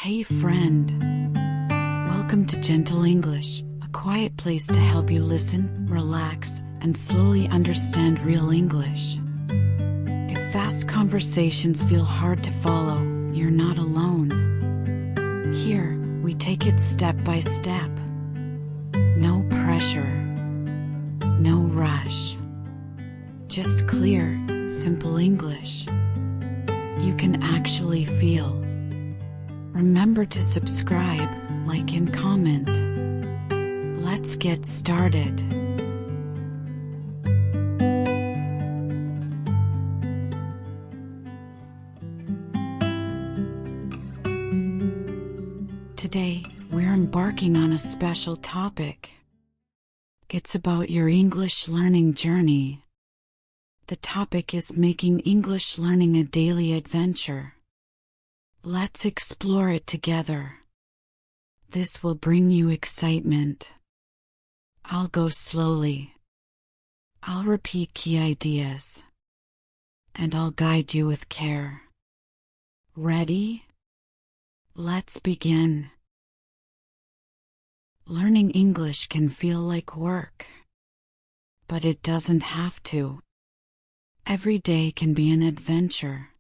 Hey friend, welcome to Gentle English, a quiet place to help you listen, relax, and slowly understand real English. If fast conversations feel hard to follow, you're not alone. Here, we take it step by step. No pressure, no rush. Just clear, simple English you can actually feel. Remember to subscribe, like, and comment. Let's get started. Today, we're embarking on a special topic. It's about your English learning journey. The topic is making English learning a daily adventure. Let's explore it together. This will bring you excitement. I'll go slowly. I'll repeat key ideas. And I'll guide you with care. Ready? Let's begin. Learning English can feel like work. But it doesn't have to. Every day can be an adventure.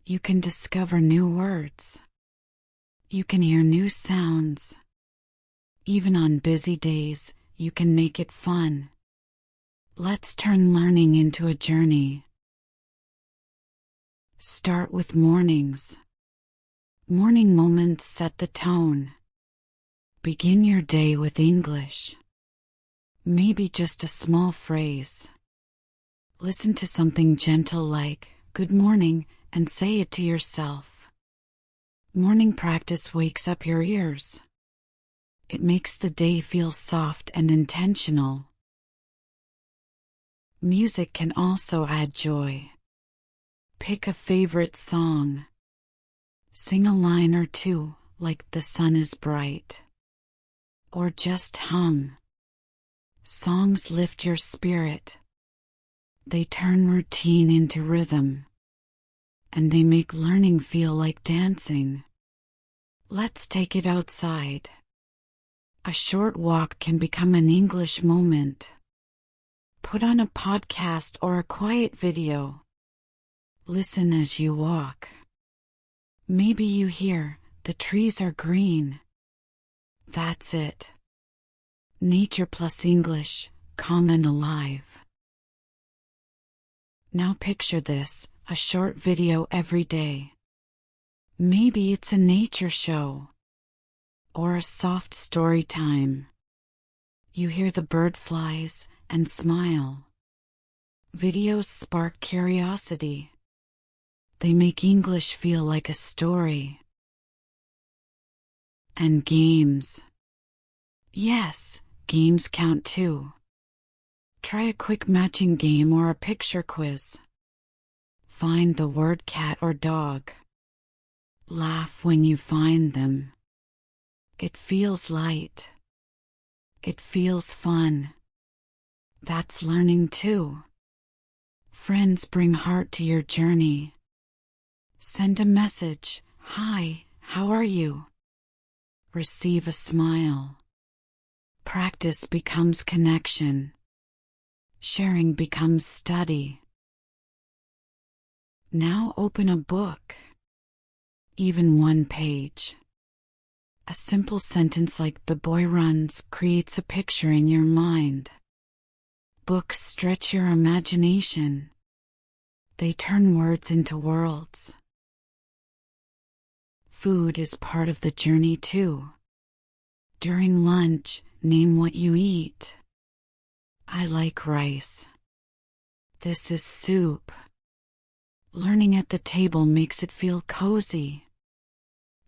You can discover new words. You can hear new sounds. Even on busy days, you can make it fun. Let's turn learning into a journey. Start with mornings. Morning moments set the tone. Begin your day with English. Maybe just a small phrase. Listen to something gentle like, "Good morning," and say it to yourself. Morning practice wakes up your ears. It makes the day feel soft and intentional. Music can also add joy. Pick a favorite song. Sing a line or two, like "The sun is bright." Or just hum. Songs lift your spirit. They turn routine into rhythm. And they make learning feel like dancing. Let's take it outside. A short walk can become an English moment. Put on a podcast or a quiet video. Listen as you walk. Maybe you hear, "The trees are green." That's it. Nature plus English, calm and alive. Now picture this. A short video every day. Maybe it's a nature show. Or a soft story time. You hear the bird flies and smile. Videos spark curiosity. They make English feel like a story. And games. Yes, games count too. Try a quick matching game or a picture quiz. Find the word cat or dog. Laugh when you find them. It feels light. It feels fun. That's learning too. Friends bring heart to your journey. Send a message, "Hi, how are you?" Receive a smile. Practice becomes connection. Sharing becomes study. Now open a book. Even one page. A simple sentence like "The boy runs" creates a picture in your mind. Books stretch your imagination. They turn words into worlds. Food is part of the journey too. During lunch, name what you eat. I like rice. This is soup. Learning at the table makes it feel cozy,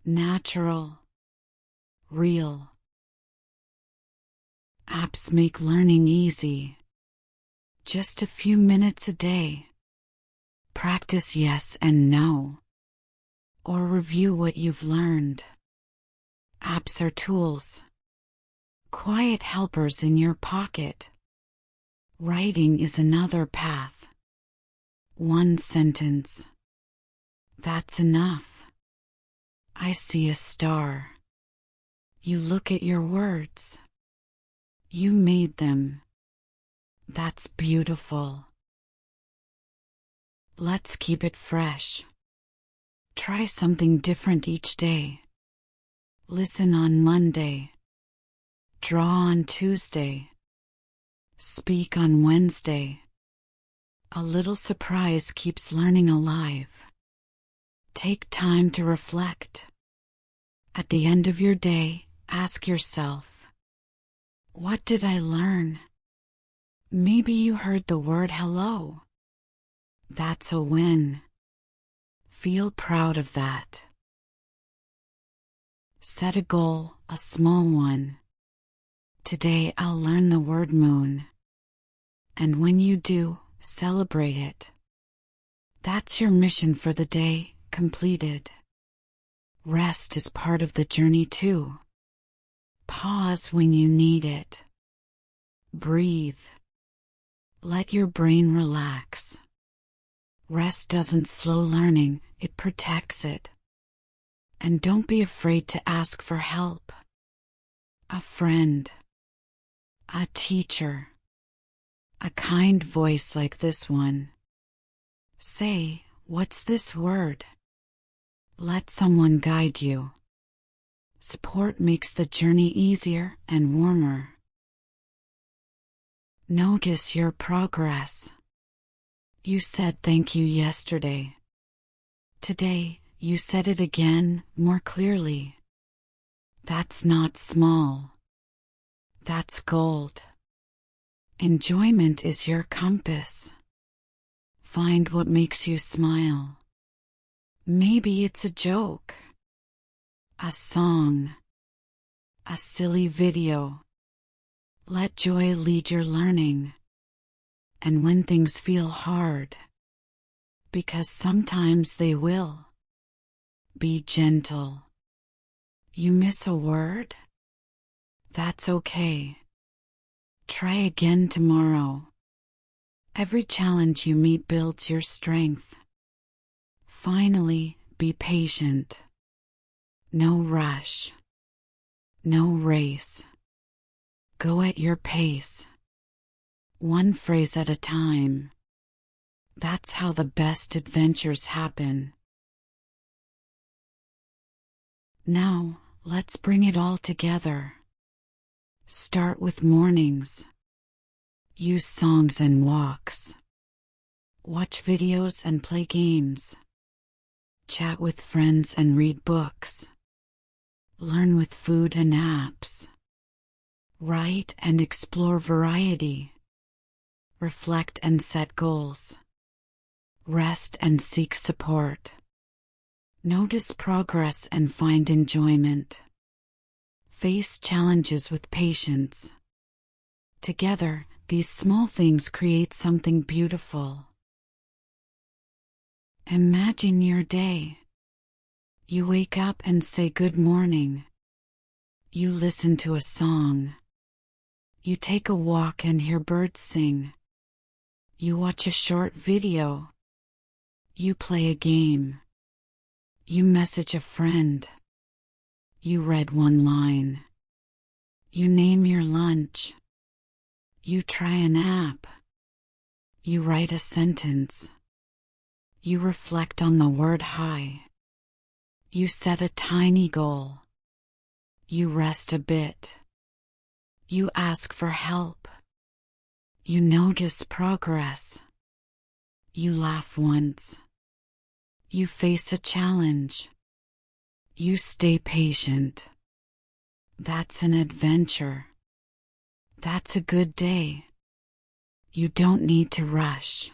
natural, real. Apps make learning easy. Just a few minutes a day. Practice yes and no. Or review what you've learned. Apps are tools. Quiet helpers in your pocket. Writing is another path. One sentence. That's enough. I see a star. You look at your words. You made them. That's beautiful. Let's keep it fresh. Try something different each day. Listen on Monday. Draw on Tuesday. Speak on Wednesday. A little surprise keeps learning alive. Take time to reflect. At the end of your day, ask yourself, what did I learn? Maybe you heard the word hello. That's a win. Feel proud of that. Set a goal, a small one. Today I'll learn the word moon. And when you do, celebrate it. That's your mission for the day, completed. Rest is part of the journey too. Pause when you need it. Breathe. Let your brain relax. Rest doesn't slow learning, it protects it. And don't be afraid to ask for help. A friend. A teacher. A kind voice like this one. Say, what's this word? Let someone guide you. Support makes the journey easier and warmer. Notice your progress. You said thank you yesterday. Today, you said it again, more clearly. That's not small. That's gold. Enjoyment is your compass. Find what makes you smile. Maybe it's a joke, a song, a silly video. Let joy lead your learning. And when things feel hard, because sometimes they will, be gentle. You miss a word? That's okay. Try again tomorrow. Every challenge you meet builds your strength. Finally, be patient. No rush. No race. Go at your pace. One phrase at a time. That's how the best adventures happen. Now, let's bring it all together. Start with mornings. Use songs and walks. Watch videos and play games. Chat with friends and read books. Learn with food and apps. Write and explore variety. Reflect and set goals. Rest and seek support. Notice progress and find enjoyment. Face challenges with patience. Together, these small things create something beautiful. Imagine your day. You wake up and say good morning. You listen to a song. You take a walk and hear birds sing. You watch a short video. You play a game. You message a friend. You read one line. You name your lunch. You try an app. You write a sentence. You reflect on the word hi. You set a tiny goal. You rest a bit. You ask for help. You notice progress. You laugh once. You face a challenge. You stay patient. That's an adventure. That's a good day. You don't need to rush.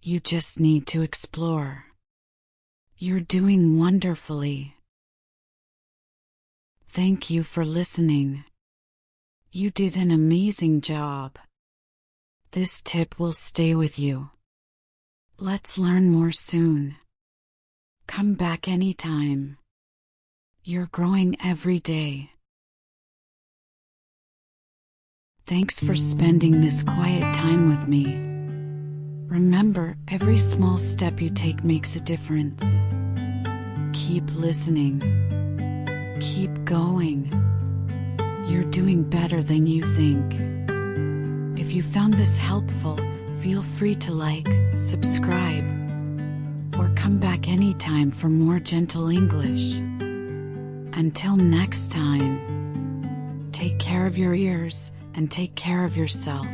You just need to explore. You're doing wonderfully. Thank you for listening. You did an amazing job. This tip will stay with you. Let's learn more soon. Come back anytime. You're growing every day. Thanks for spending this quiet time with me. Remember, every small step you take makes a difference. keep listening. Keep going. You're doing better than you think. If you found this helpful, feel free to like, subscribe, or come back anytime for more gentle English. Until next time, take care of your ears and take care of yourself.